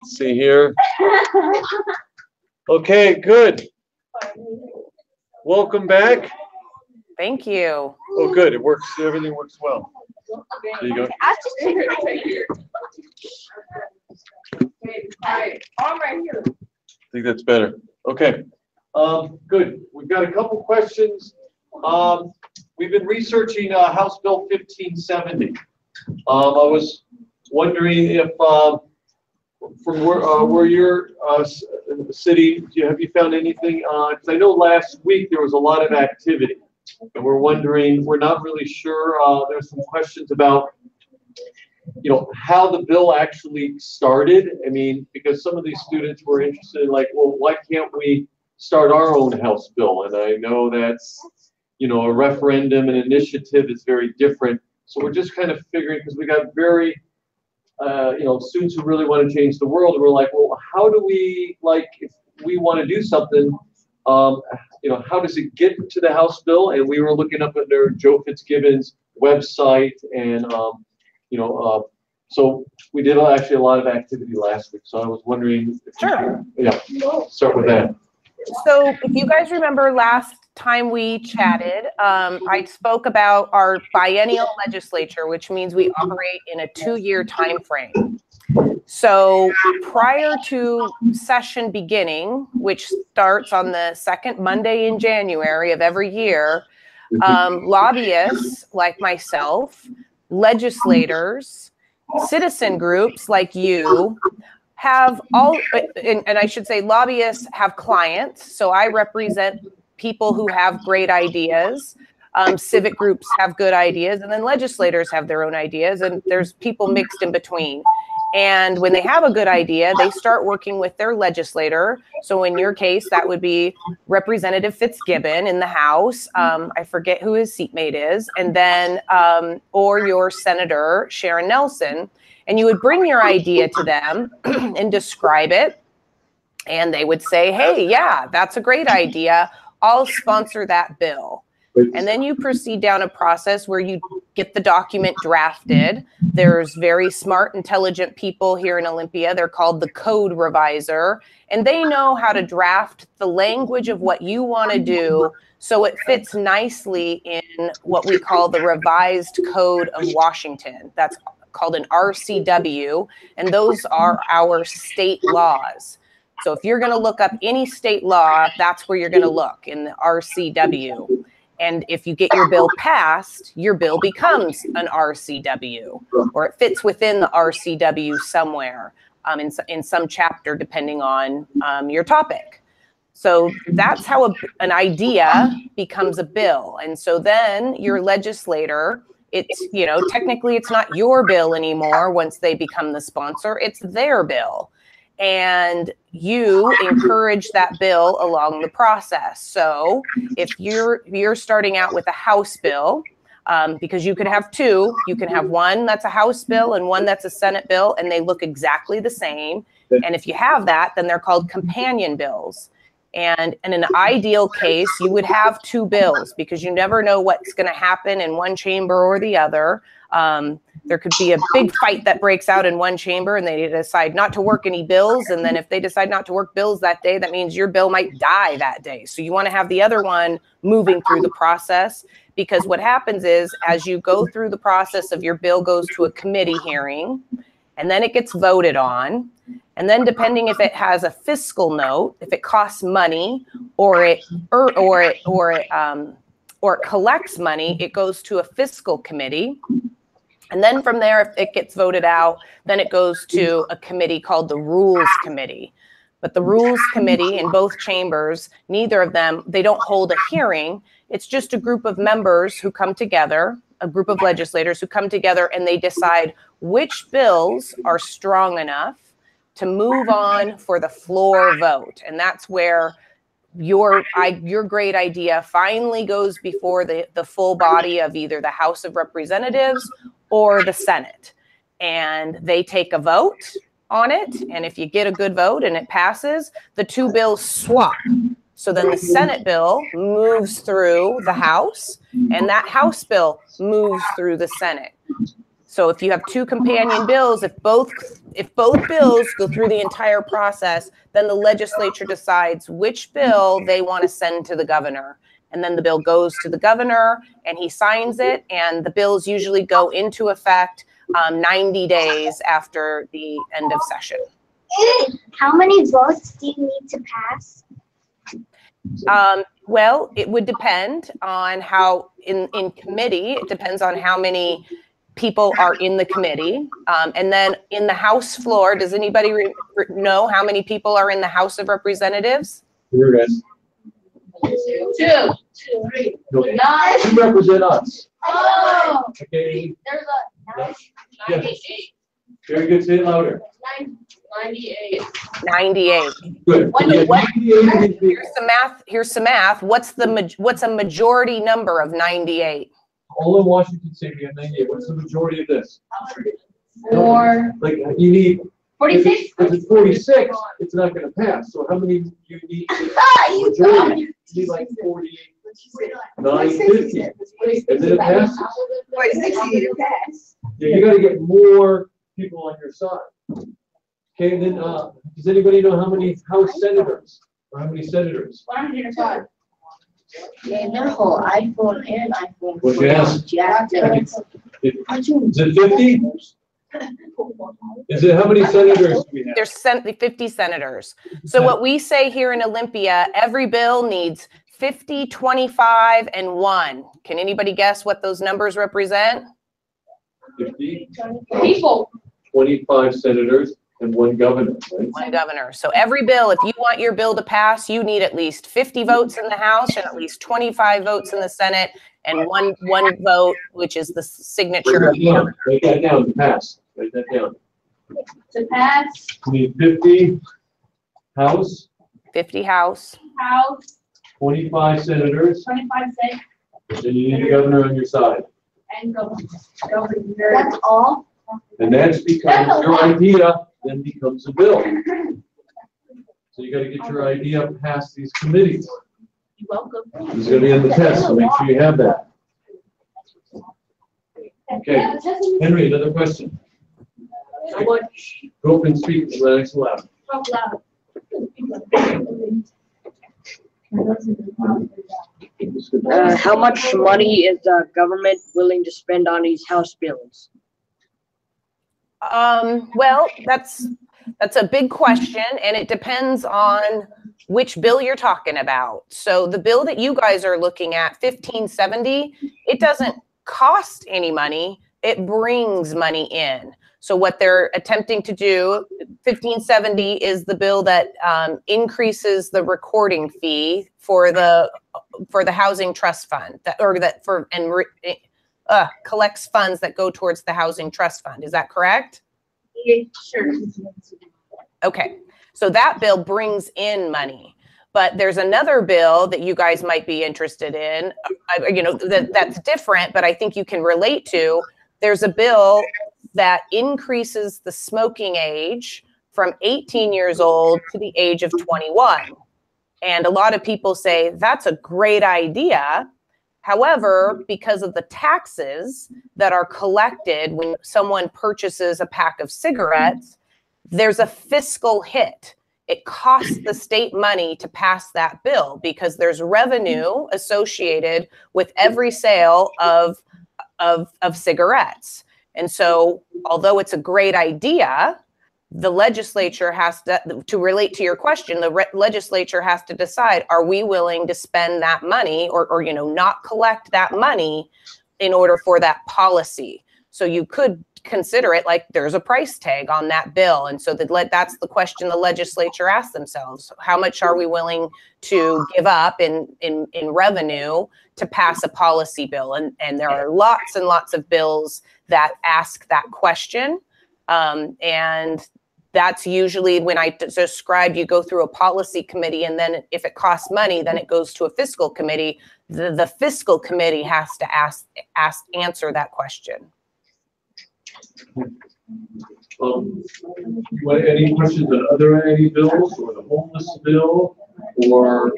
Let's see here. Okay, good. Welcome back. Thank you. Oh, good. It works. Everything works well. There you go. I just take it right here. I'm right here. I think that's better. Okay. Good. We've got a couple questions. We've been researching House Bill 1570. I was wondering if from where your city, have you found anything? Because I know last week there was a lot of activity, and we're wondering, we're not really sure. There's some questions about, how the bill actually started. I mean, because some of these students were interested in, like, well, why can't we start our own House bill? And I know that's, a referendum and initiative is very different. So we're just kind of figuring, because we got very, students who really want to change the world. And we're like, well, how do we, if we want to do something, how does it get to the House bill? And we were looking up under Joe Fitzgibbon's website, and so we did actually a lot of activity last week. So I was wondering if Sure. Start with that. So if you guys remember last time we chatted, I spoke about our biennial legislature, which means we operate in a 2-year time frame. So prior to session beginning, which starts on the second Monday in January of every year, lobbyists like myself, legislators, citizen groups like you have all, and I should say lobbyists have clients. So I represent people who have great ideas. Civic groups have good ideas, and then legislators have their own ideas, and there's people mixed in between. And when they have a good idea, they start working with their legislator. So in your case, that would be Representative Fitzgibbon in the House. I forget who his seatmate is. And then, or your Senator, Sharon Nelson. And you would bring your idea to them and describe it. And they would say, hey, yeah, that's a great idea. I'll sponsor that bill. And then you proceed down a process where you get the document drafted. There's very smart, intelligent people here in Olympia. They're called the code reviser, and they know how to draft the language of what you want to do so it fits nicely in what we call the revised code of Washington. That's called an RCW, and those are our state laws. So if you're going to look up any state law, that's where you're going to look, in the RCW. And if you get your bill passed, your bill becomes an RCW, or it fits within the RCW somewhere in some chapter, depending on your topic. So that's how an idea becomes a bill. And so then your legislator, it's, technically it's not your bill anymore once they become the sponsor, it's their bill. And you encourage that bill along the process. So if you're starting out with a House bill, because you could have two, you can have one that's a House bill and one that's a Senate bill, and they look exactly the same. And if you have that, then they're called companion bills. And in an ideal case, you would have two bills, because you never know what's going to happen in one chamber or the other. There could be a big fight that breaks out in one chamber and they decide not to work any bills. And then if they decide not to work bills that day, that means your bill might die that day. So you want to have the other one moving through the process, because what happens is, as you go through the process of your bill goes to a committee hearing, and then it gets voted on. And then depending if it has a fiscal note, if it costs money, or it collects money, it goes to a fiscal committee. And then from there, if it gets voted out, then it goes to a committee called the Rules Committee. But the Rules Committee in both chambers, neither of them, they don't hold a hearing. It's just a group of members who come together, a group of legislators who come together, and they decide which bills are strong enough to move on for the floor vote. And that's where your great idea finally goes before the full body of either the House of Representatives or the Senate. And they take a vote on it. And if you get a good vote and it passes, the two bills swap. So then the Senate bill moves through the House, and that House bill moves through the Senate. So if you have two companion bills, if both bills go through the entire process, then the legislature decides which bill they want to send to the governor. And then the bill goes to the governor and he signs it, and the bills usually go into effect 90 days after the end of session. How many votes do you need to pass? Well, it would depend on how in committee, it depends on how many people are in the committee. And then in the House floor, does anybody know how many people are in the House of Representatives? Here it is. 2, 3, No, 9. you represent us. Oh, Okay. there's a 98. Very good. Say it louder. 98. 98. Good. What- We have what- 98 people. Here's some math. What's a majority number of 98? All in Washington State, we have 98. What's the majority of this? 4, Like, you need, 46. if it's 46, it's not gonna pass. So how many you need? You Majority. You need like 48, 950. And then it passes. Yeah, you gotta get more people on your side. Okay, and then, does anybody know how many House senators, or how many senators? 105. And their whole iPhone and iPhone. What'd you ask? Jacked Is it. it 50? Is it, how many senators do we have? There's 50 senators. So what we say here in Olympia, every bill needs 50, 25, and 1. Can anybody guess what those numbers represent? 50, People. 25 senators, and 1 governor, right? One governor. So every bill, if you want your bill to pass, you need at least 50 votes in the House and at least 25 votes in the Senate and one vote, which is the signature of the governor. Write that down to pass. Write that down. To pass. We need 50 House, 50 House. House. 25 senators, 25 cents. and you need a governor on your side. And governor. That's all? And that's because your idea then becomes a bill. So you gotta get your idea past these committees. You're welcome. It's gonna be on the test, so make sure you have that. Okay, Henry, another question. How much? Go up and speak, nice and loud. Talk loud. How much money is the government willing to spend on these House bills? Well, that's a big question, and it depends on which bill you're talking about. So the bill that you guys are looking at, 1570, it doesn't cost any money, it brings money in. So what they're attempting to do, 1570 is the bill that increases the recording fee for the housing trust fund, collects funds that go towards the housing trust fund. Is that correct? Yeah, sure. Okay, so that bill brings in money. But there's another bill that you guys might be interested in, that's different, but I think you can relate to. There's a bill that increases the smoking age from 18 years old to the age of 21. And a lot of people say that's a great idea. However, because of the taxes that are collected when someone purchases a pack of cigarettes, there's a fiscal hit. It costs the state money to pass that bill because there's revenue associated with every sale of cigarettes. And so, although it's a great idea, the legislature has to relate to your question, the legislature has to decide, are we willing to spend that money or not collect that money in order for that policy? So you could consider it like there's a price tag on that bill. And so that's the question the legislature asks themselves. How much are we willing to give up in revenue to pass a policy bill? And there are lots and lots of bills that ask that question. And that's usually when I described, you go through a policy committee, and then if it costs money, then it goes to a fiscal committee. The fiscal committee has to answer that question. Any questions on any bills, or the homeless bill, or?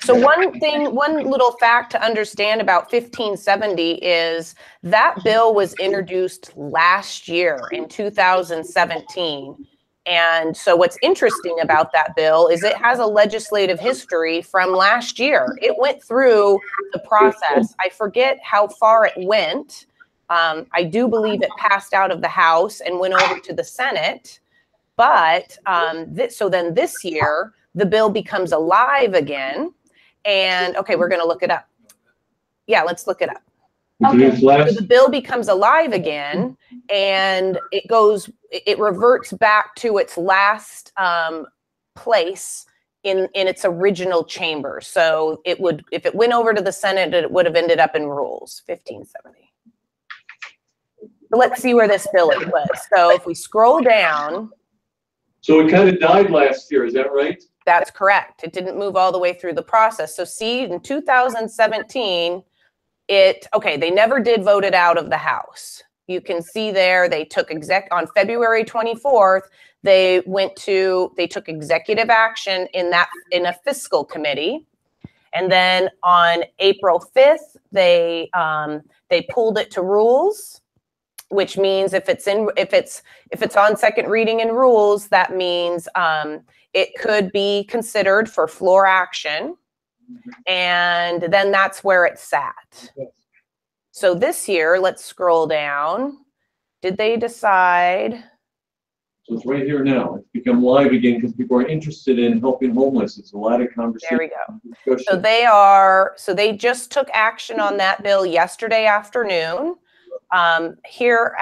So one little fact to understand about 1570 is that bill was introduced last year in 2017. And so what's interesting about that bill is it has a legislative history from last year. It went through the process. I forget how far it went. I do believe it passed out of the House and went over to the Senate. But so then this year, the bill becomes alive again. And okay, we're going to look it up. Yeah, let's look it up. Okay. So the bill becomes alive again, and it reverts back to its last place in its original chamber. So it would, if it went over to the Senate, it would have ended up in rules, 1570. So let's see where this bill was. So if we scroll down. So it kind of died last year, is that right? That's correct. It didn't move all the way through the process. So see, in 2017, they never did vote it out of the House. You can see there, they took on February 24th, they took executive action in a fiscal committee. And then on April 5th, they pulled it to rules, which means if it's on second reading in rules, that means it could be considered for floor action. And then that's where it sat. So this year, let's scroll down. Did they decide? So it's right here now. It's become live again because people are interested in helping homeless. It's a lot of conversation. There we go. So they just took action on that bill yesterday afternoon. Later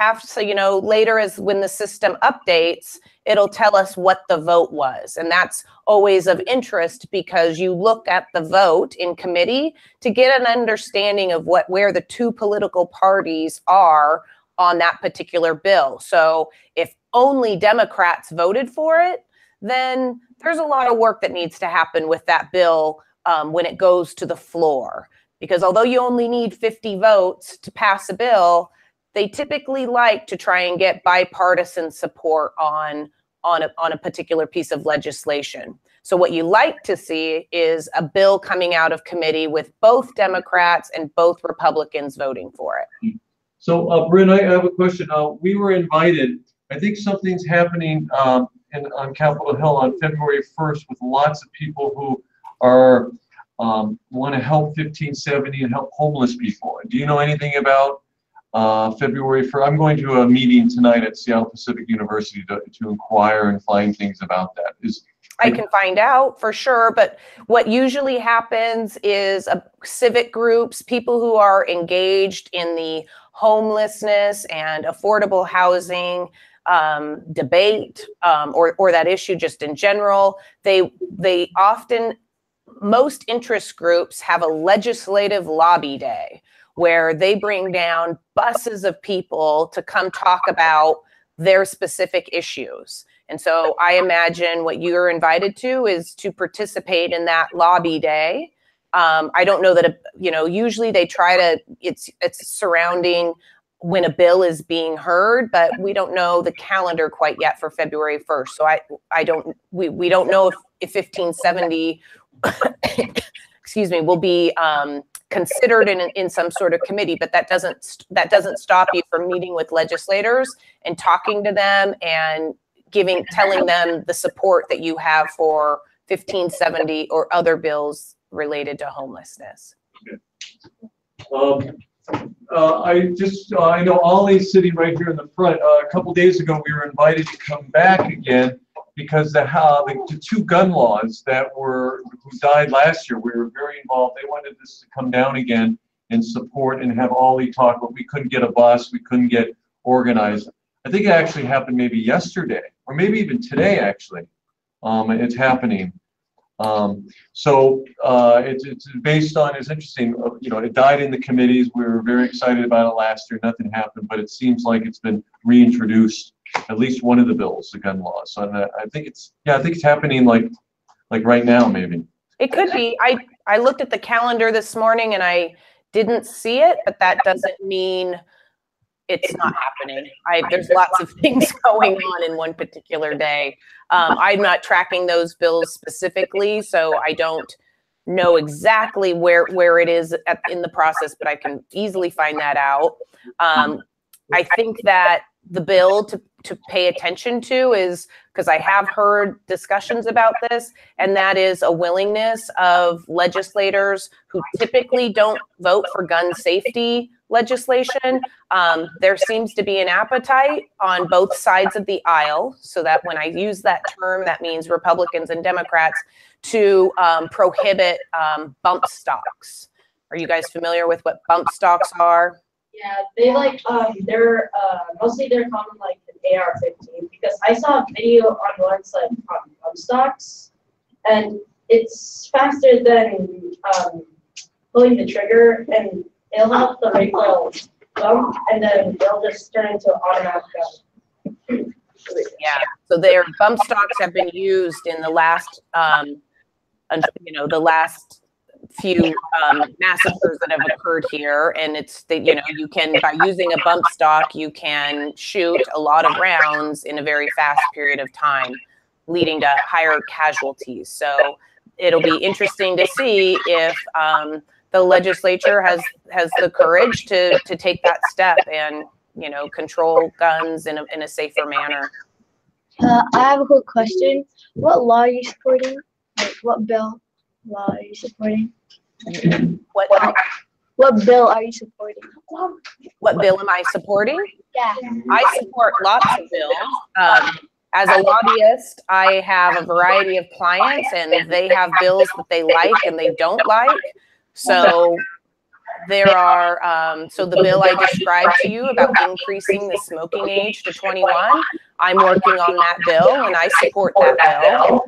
when the system updates, it'll tell us what the vote was. And that's always of interest because you look at the vote in committee to get an understanding of where the two political parties are on that particular bill. So if only Democrats voted for it, then there's a lot of work that needs to happen with that bill when it goes to the floor. Because although you only need 50 votes to pass a bill, they typically like to try and get bipartisan support on a particular piece of legislation. So what you like to see is a bill coming out of committee with both Democrats and both Republicans voting for it. So, Bryn, I have a question. We were invited. I think something's happening on Capitol Hill on February 1st with lots of people who are want to help 1570 and help homeless people. Do you know anything about February 1st? I'm going to a meeting tonight at Seattle Pacific University to inquire and find things about that. I can find out for sure, but what usually happens is civic groups, people who are engaged in the homelessness and affordable housing debate or that issue just in general, they often, most interest groups have a legislative lobby day where they bring down buses of people to come talk about their specific issues. And so I imagine what you're invited to is to participate in that lobby day. I don't know that, usually they try to, it's surrounding when a bill is being heard, but we don't know the calendar quite yet for February 1st. So we don't know if 1570, excuse me, will be considered in some sort of committee, but that doesn't stop you from meeting with legislators and talking to them and telling them the support that you have for 1570 or other bills related to homelessness. I know Ollie's sitting right here in the front. A couple days ago, we were invited to come back again because the two gun laws who died last year, we were very involved. They wanted this to come down again and support and have Ollie talk, but we couldn't get a bus, we couldn't get organized. I think it actually happened maybe yesterday, or maybe even today, actually. It's happening. It's based on, it's interesting, it died in the committees. We were very excited about it last year. Nothing happened, but it seems like it's been reintroduced, at least one of the bills, the gun law. So I think it's happening like right now, maybe. It could be. I looked at the calendar this morning and I didn't see it, but that doesn't mean it's not happening. There's lots of things going on in one particular day. I'm not tracking those bills specifically, so I don't know exactly where it is in the process, but I can easily find that out. I think that the bill to pay attention to is, because I have heard discussions about this, and that is a willingness of legislators who typically don't vote for gun safety legislation. There seems to be an appetite on both sides of the aisle, so that when I use that term, that means Republicans and Democrats, to prohibit bump stocks. Are you guys familiar with what bump stocks are? Yeah, they they're mostly they're common like an AR-15, because I saw a video on once like on stocks, and it's faster than pulling the trigger, and it'll help the recoil bump, and then it'll just turn into an automatic gun. Yeah, so their bump stocks have been used in the last, the last few massacres that have occurred here, and it's that, you can, by using a bump stock, you can shoot a lot of rounds in a very fast period of time, leading to higher casualties. So it'll be interesting to see if the legislature has the courage to take that step and control guns in a safer manner. I have a quick question. What law are you supporting? Like, what bill law are you supporting? What bill are you supporting? What bill am I supporting? Yeah. I support lots of bills. As a lobbyist, I have a variety of clients, and they have bills that they like and they don't like. So there are, so the bill I described to you about increasing the smoking age to 21, I'm working on that bill, and I support that bill.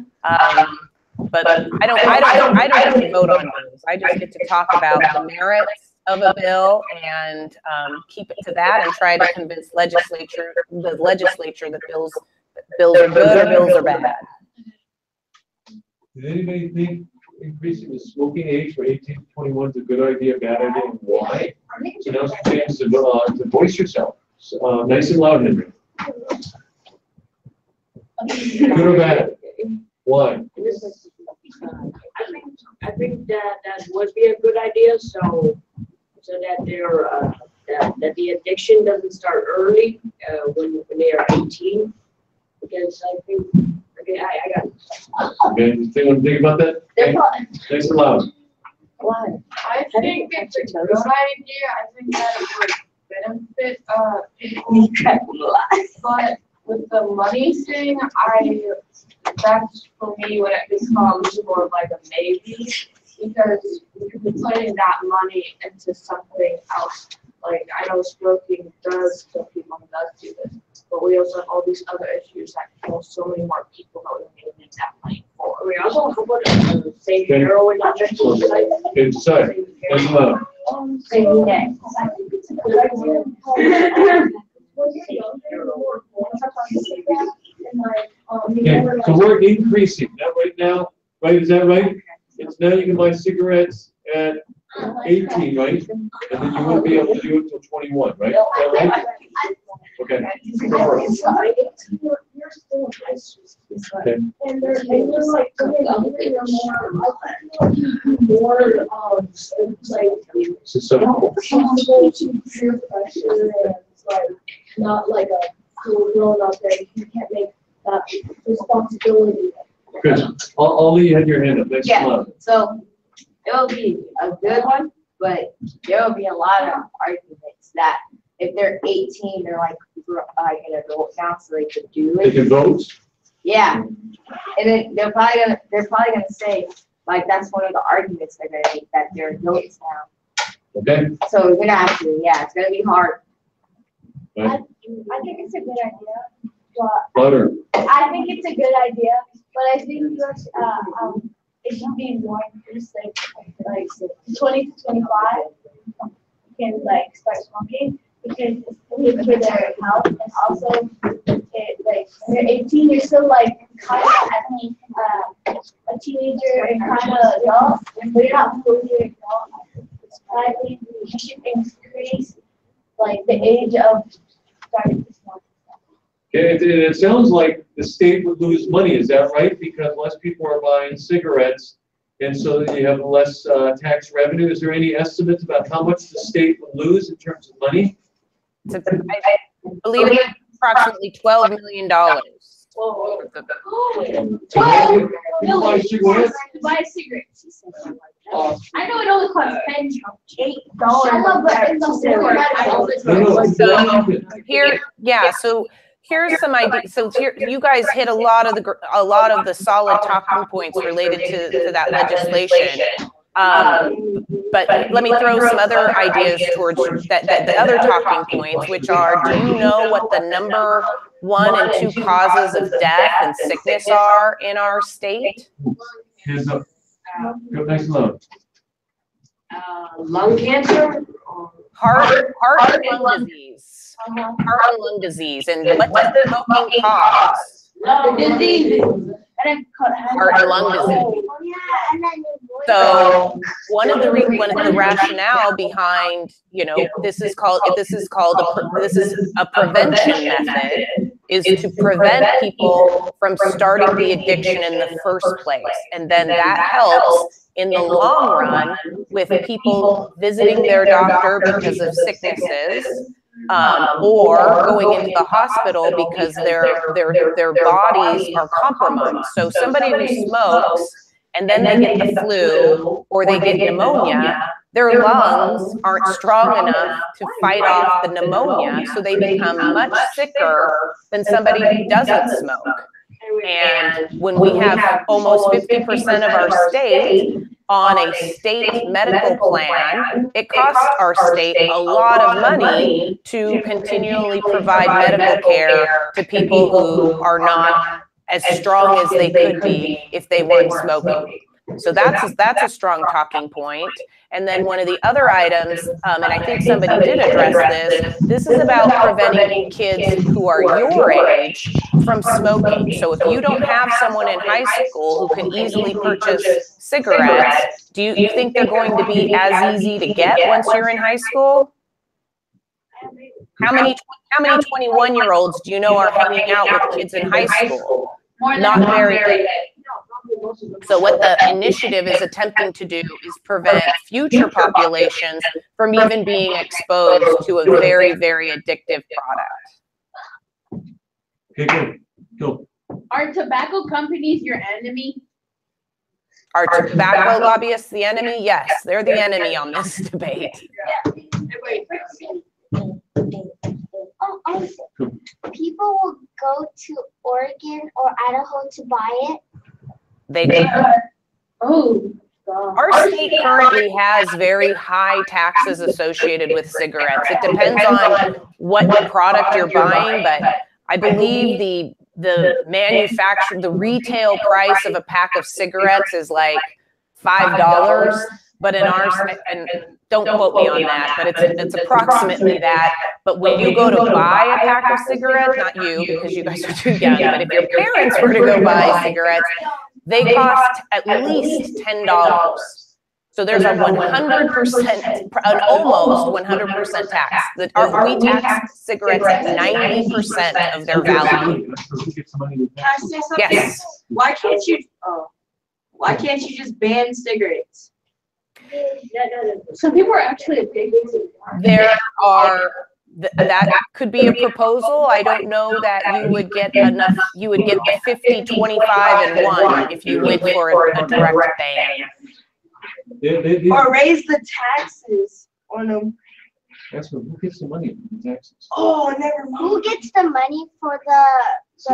But I don't get to vote on bills. I just get to talk about the merits of a bill and keep it to that, and try to convince the legislature that bills are good or bills are bad. Did anybody think increasing the smoking age for 18 to 21 is a good idea, bad idea, and why? So now's the chance to voice yourself. Nice and loud, Henry. Good or bad? Why? I think that would be a good idea, so that that the addiction doesn't start early when they are 18. Because I think, okay, I got it. Okay, does anyone think about that? Nice and loud. Why? I think it's a good idea. I think that it would benefit people. But with the money thing, that's for me when it becomes more of like a maybe, because we could be putting that money into something else. Like, I know smoking does kill people and does do this, but we also have all these other issues that kill so many more people that we need to make that money for. We also have to save heroin addiction. Okay, decide. Nice and loud. Save next. Okay, so we're increasing that right now, right? Is that right? It's now you can buy cigarettes at 18, right? And then you won't be able to do it until 21, right? Is that right? Okay. Okay. And there's like more like peer pressure, and it's like not like a cool grown up there. You can't make that responsibility. Good. Ollie, you had your hand up. Next one. So it'll be a good one, but there will be a lot of arguments that if they're 18, they're like an adult now, so they could do They it. can vote? Yeah, and then they're probably gonna say, like, that's one of the arguments they're gonna make, that they're adults now. Okay. So we're gonna have to, yeah, it's gonna be hard. Right. I think it's a good idea, but Louder. I think it's a good idea, but I think it should be more increased, like 20 to 25 can like start smoking, because it's good for their health, and also like when you're 18, you're still like kind of a teenager and kind of adult, but you're not fully adult. I think we should increase like the age of starting to smoke. Okay, it sounds like the state would lose money. Is that right? Because less people are buying cigarettes And so that you have less tax revenue. Is there any estimates about how much the state would lose in terms of money? I believe it's approximately $12 million. You buy cigarettes? To buy a cigarette. Uh, I know it only costs $8. But in the store, No. Here, yeah, so here's some ideas. So here, you guys hit a lot of the solid talking points related to that legislation. But let me throw some other ideas towards the other talking points, which are, do you know what the number 1 and 2 causes of death and sickness are in our state? Hands up. Go nice and low. Lung cancer? Heart and lung disease. Heart and lung disease. And what does smoking cause? diseases. Heart and lung disease. So one of the rationale behind, this is a prevention method, is to prevent people from starting the addiction in the first place. And then that helps in the long run with people visiting their doctor because of sicknesses, or going into the hospital because their bodies are compromised. So somebody who smokes and then they get the flu or they get pneumonia, their lungs aren't strong enough to fight off the pneumonia, so they become much sicker than somebody who doesn't smoke. And when we have almost 50% of our state on a state medical plan, it costs our state a lot of money to continually provide medical care to people who are not as strong as they could be if they weren't smoking. So that's a strong talking point. And then one of the other items, and I think somebody did address this is about preventing kids who are your age from smoking. So if you don't have someone in high school who can easily purchase cigarettes, do you think they're going to be as easy to get once you're in high school? How many 21-year-olds do you know are hanging out with kids in high school? Not very many. So what the initiative is attempting to do is prevent future populations from even being exposed to a very, very addictive product. Okay, go. Are tobacco companies your enemy? Are tobacco lobbyists the enemy? Yes, they're the enemy on this debate. Also, people will go to Oregon or Idaho to buy it. Our state currently has very high taxes associated with cigarettes. It depends on what product you're buying, but I believe the retail price of a pack of cigarettes is like $5. But in ours, and don't quote me on that, but it's approximately that. But when you go to buy a pack of cigarettes, not you, because you guys are too young, but if your parents were to go buy cigarettes, they cost at least $10. So there's a 100%, an almost 100% tax. We tax cigarettes at 90% of their value. Can I say something? Yes. Why can't you just ban cigarettes? Some people are actually addicted. That could be a proposal. I don't know that you would get enough. You would get the 50, 25, and 1 if you went for a direct ban. Or raise the taxes on them. That's what, who gets the money from the taxes? Oh, never mind. Who gets the money for the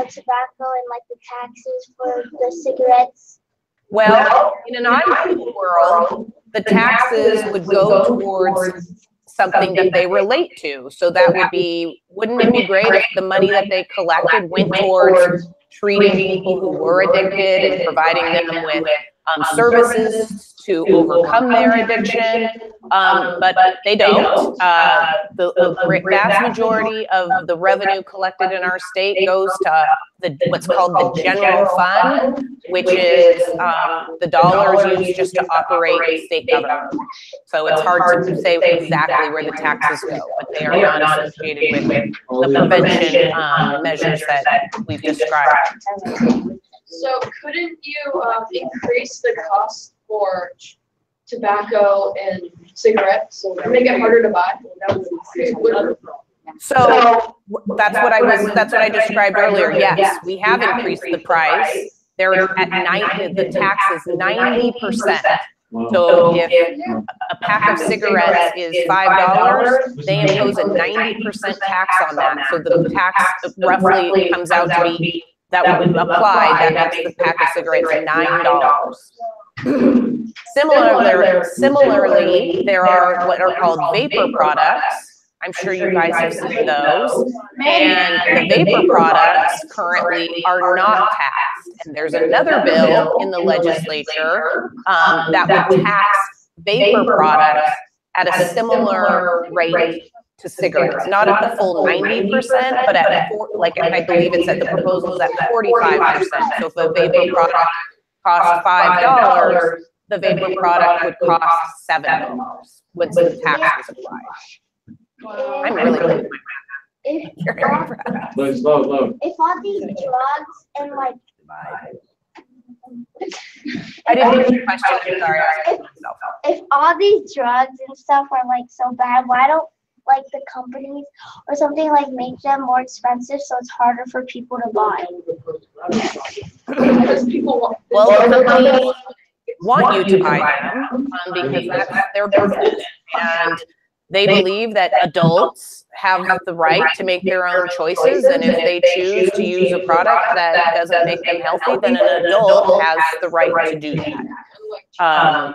tobacco and like the taxes for the cigarettes? Well, in an ideal world, the taxes would go towards something that they relate to. So that would be, wouldn't it be great if the money that they collected went towards treating people who were addicted and providing them with services to overcome their addiction, but they don't. The vast majority of the revenue collected in our state goes to what's called the general fund, which is the dollars used just to operate state government. So it's hard to say exactly where the taxes go, but they are not associated with the prevention measures that we've described. So couldn't you increase the cost for tobacco and cigarettes, so they make it harder to buy. So that's what I described earlier. Yes, we have increased the price. They're at the tax is 90%. So if a pack of cigarettes is $5, they impose a 90% tax on that. So the tax roughly comes out to be, that would apply, that makes the pack of cigarettes $9. Similarly, there are what are called vapor products. I'm sure you guys have seen those. And the vapor products currently are not taxed. And there's another bill in the legislature that would tax vapor products at a similar rate to cigarettes, not at the full 90%, but at like I believe it's at the proposals at 45%. So if a vapor product costs $5, the vapor product would cost $7 once the tax was applied. I'm really good at my math. If all these drugs and like I didn't hear the question. I'm sorry. if all these drugs and stuff are like so bad, why don't like the companies or something like make them more expensive so it's harder for people to buy? Because people want. Well, the companies want you to buy them because that's their business, and they believe that adults have the right to make their own choices, and if they choose to use a product that doesn't make them healthy, then an adult has the right to do that.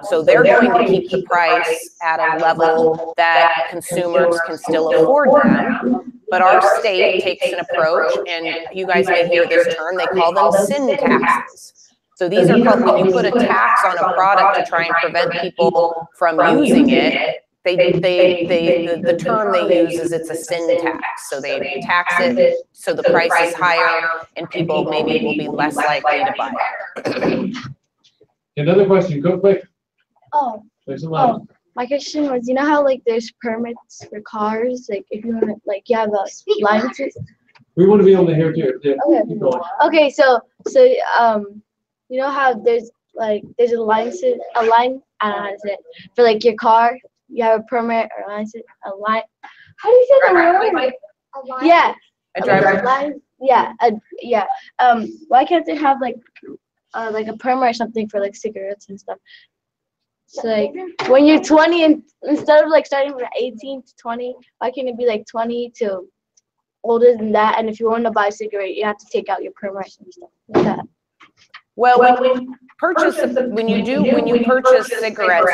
So they're going to keep the price at a level that consumers can still afford them. But our state takes an approach, and you guys may hear this term, they call them sin taxes. So these are called, when you put a tax on a product to try and prevent people from using it, the term they use is it's a sin tax. So they tax it so the price is higher and people maybe will be less likely to buy it. Another question, go quick. Oh, my question was, you know how like there's permits for cars, like if you want to, like you have a license. We want to be able to hear too. Yeah, keep going. Okay, so you know how there's a license, I don't know how to say it, for like your car. You have a permit or license, how do you say the word? Yeah. A driver's license. Yeah. Why can't they have like a permit or something for like cigarettes and stuff? So like when you're 20 and instead of like starting from 18 to 20, why can't it be like 20 to older than that? And if you want to buy a cigarette, you have to take out your permit and stuff like that. Well, when you purchase cigarettes,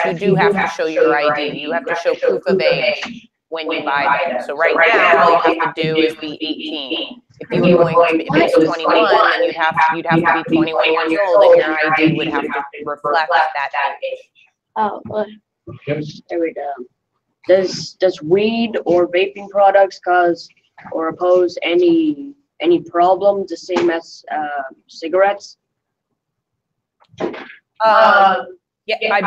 you do have to show your ID. You have to show proof of age when you buy them. So right now, all you have to do is be 18. If you were going to, if it's 21, then you'd have to be 21 years old, and your ID would have to reflect that age. Oh, well. There we go. Does weed or vaping products cause or pose any problems the same as cigarettes? Yeah, I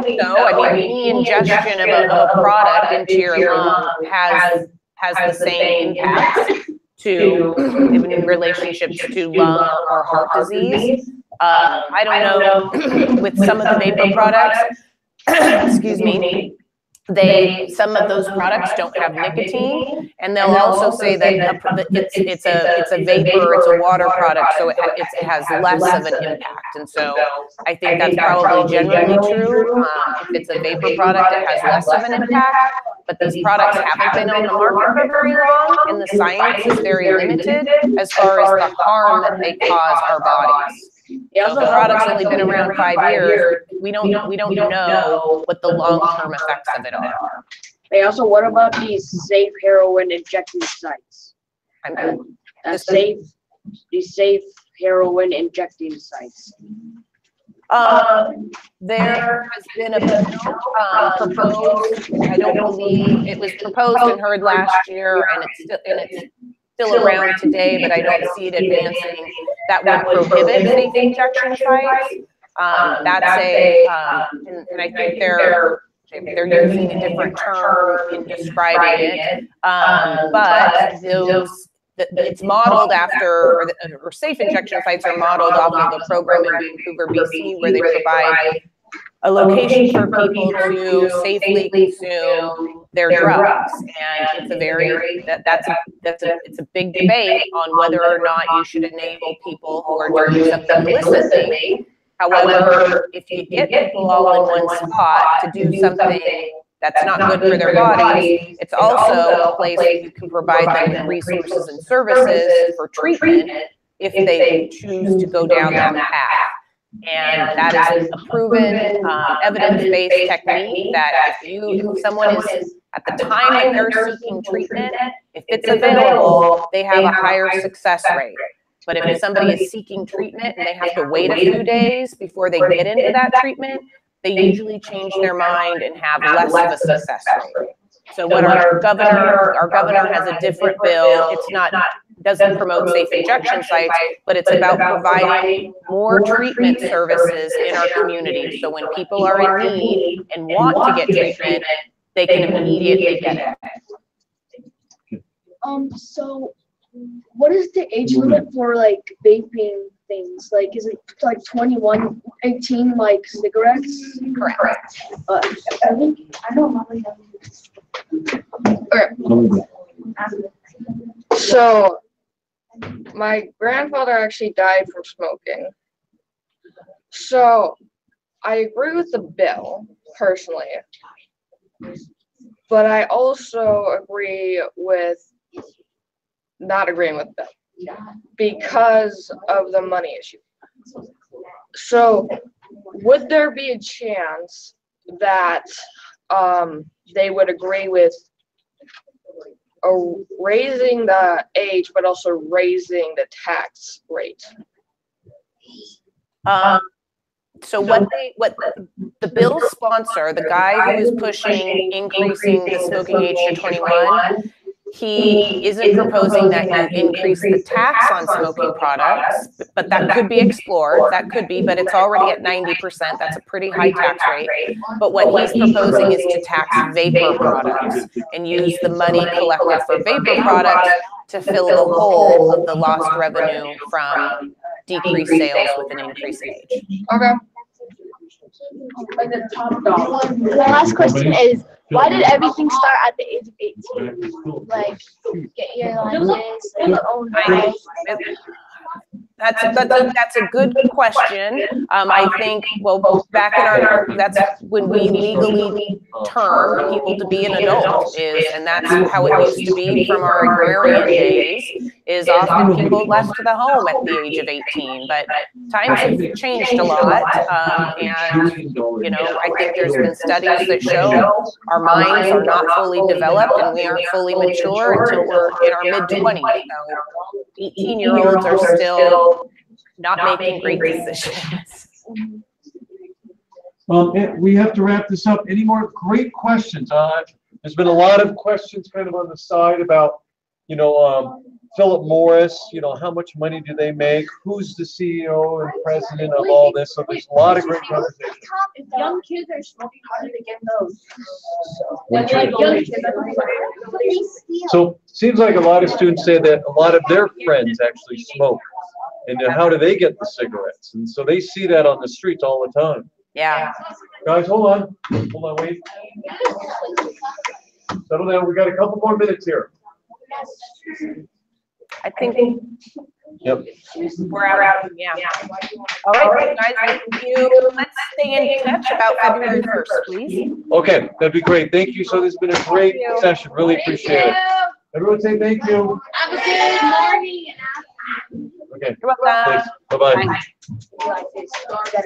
believe so. I mean, any ingestion of a product into your lung has the same impact in relationships to lung or heart disease. I don't know with some of the vapor products. Excuse me. Some of those products don't have nicotine, and they'll also say that it's a vapor, it's a water product, so it has less of an impact. And so I think that's probably generally true. If it's a vapor product, it has less of an impact. But these products haven't been on the market for very long, and the science is very limited as far as the harm that they cause our bodies. So the product's only been around 5 years. We don't know what the long-term effects of it are. Hey, also, what about these safe heroin injecting sites? These safe heroin injecting sites. There has been a bill proposed. I don't believe it was proposed and heard last year, and it's still around today, but I don't see it advancing. That would prohibit safe injection sites. And I think they're using a different term in describing it. But it's modeled after, or safe injection sites are modeled off of a program in Vancouver, BC, where they provide a location for people to safely consume their drugs. And it's a very, it's a big debate on whether or not you should enable people who are doing something illicitly. However, if you get people all in one spot to do something that's not good for their bodies, it's also a place where you can provide them with resources and services for treatment if they choose to go down that path. And that is a proven, evidence-based technique that if someone is at the time that they're seeking treatment, if it's available, they have a higher success rate. But if somebody is seeking treatment and they have to wait a few days before they get into that treatment, they usually change their mind and have less of a success rate. So what our governor has a different bill. It's not, doesn't promote safe injection sites, but it's about providing more treatment services in our community. So when people are in need and want to get treatment, they can immediately get it. So what is the age limit for like vaping things? Like, is it like 21, 18, like cigarettes? Correct. I think, I know Molly has. So, my grandfather actually died from smoking. So, I agree with the bill, personally. But I also agree with not agreeing with the bill because of the money issue. So, would there be a chance that they would agree with raising the age, but also raising the tax rate? So what the bill sponsor, the guy who is pushing increasing the smoking age to 21, he isn't proposing that you increase the tax on smoking products, but that could be explored. That could be, but it's already at 90%. That's a pretty high tax rate. But what he's proposing is to tax vapor products and use the money collected for vapor products to fill the hole of the lost revenue from decreased sales with an increased age. Okay. The last question is, why did everything start at the age of 18? Like, get your license, like, own house. That's a good question. I think, well, back in that's when we legally term people to be an adult and that's how it used to be from our agrarian days, is often people left to the home at the age of 18, but times have changed a lot. And, you know, I think there's been studies that show our minds are not fully developed and we aren't fully mature until we're in our mid-20s. So 18-year-olds are still not making great decisions. We have to wrap this up. Any more great questions? There's been a lot of questions kind of on the side about, you know, Philip Morris, you know, how much money do they make? Who's the CEO and president of all this? So there's a lot of great conversations. If young kids are smoking, how do they get those? So seems like a lot of students say that a lot of their friends actually smoke. And then how do they get the cigarettes? And so they see that on the streets all the time. Yeah. Guys, hold on, wait. Settle down, we got a couple more minutes here. I think Yep. we're out. Yeah. All right, guys, thank you. Let's stay in touch about February 1st, please. Okay, that'd be great. Thank you. So this has been a great session. Really appreciate it. Everyone say thank you. Have a good morning. Okay. You're welcome. Thanks. Bye-bye. Bye.